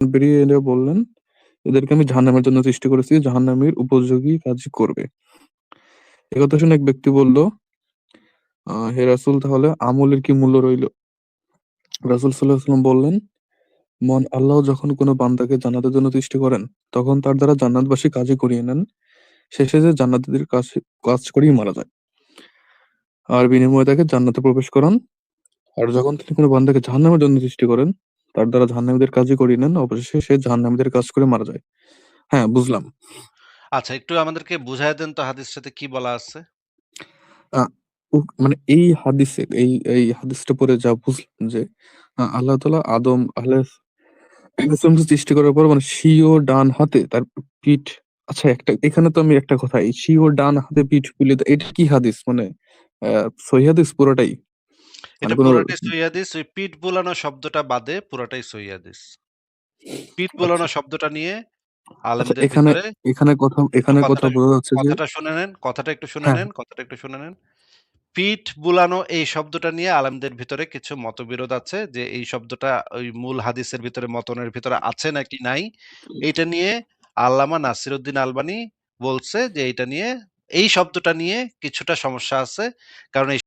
বেরিয়ে এলে বললেন, "এদেরকে আমি জাহান্নামের জন্য সৃষ্টি করেছি, জাহান্নামের উপযোগী কাজই করবে।" একথা শুনে এক ব্যক্তি বলল, "হে রাসূল, তাহলে আমলের কি মূল্য রইল?" রাসূল সাল্লাল্লাহু আলাইহি ওয়াসাল্লাম বললেন, আল্লাহ যখন কোনো বান্দাকে জান্নাতের জন্য সৃষ্টি করেন, তখন তার দ্বারা জান্নাতবাসী কাজই করিয়ে নেন। শেষে যে জান্নাতীদের কাজ করেই মারা যায়। আর বিনিময়ে তাকে জান্নাতে প্রবেশ করান। আর যখন তিনি কোনো বান্দাকে জাহান্নামের জন্য সৃষ্টি করেন, তার দ্বারা জাহান্নামীদের কাজই করিয়ে নেন। অবশেষে সে জাহান্নামীদের কাজ করে মারা যায়। হ্যাঁ, বুঝলাম। আচ্ছা, একটু আমাদেরকে বুঝায় দেন তো হাদিসটাতে কি বলা আছে? আ মানে এই হাদিসটা পড়ে যা বুঝলাম যে আল্লাহ তাআলা আদম আলাইহিস সৃষ্টি করার পর মানে স্বীয় ডান হাতে তার পিঠ। আচ্ছা, এখানে তো আমি একটা কথা, এই স্বীয় ডান হাতে পিঠ বুলিয়ে এটা কি হাদিস? মানে সহিহ হাদিস পুরোটাই? মানে এটা কোন পুরাটাই সহিহ হাদিস। ওই পিঠ বুলানো শব্দটা বাদে পুরাটাই সহিহ হাদিস। পিঠ বুলানো আচ্ছা, শব্দটা নিয়ে আচ্ছা, আলেমদের এখানে ভিতরে এখানে কথা একটু এখানে কথা বোঝা যাচ্ছে যে কথাটা শুনে নেন, হ্যাঁ, কথাটা একটু শুনে নেন। পিঠ বুলানো এই শব্দটা নিয়ে আলেমদের ভিতরে কিছু মতবিরোধ আছে যে এই শব্দটা ওই মূল হাদিসের ভিতরে মতনের ভিতরে আছে নাকি নাই। এইটা নিয়ে আল্লামা নাসিরউদ্দিন আলবানী বলছে যে এই শব্দটা নিয়ে কিছুটা সমস্যা আছে। কারণ এই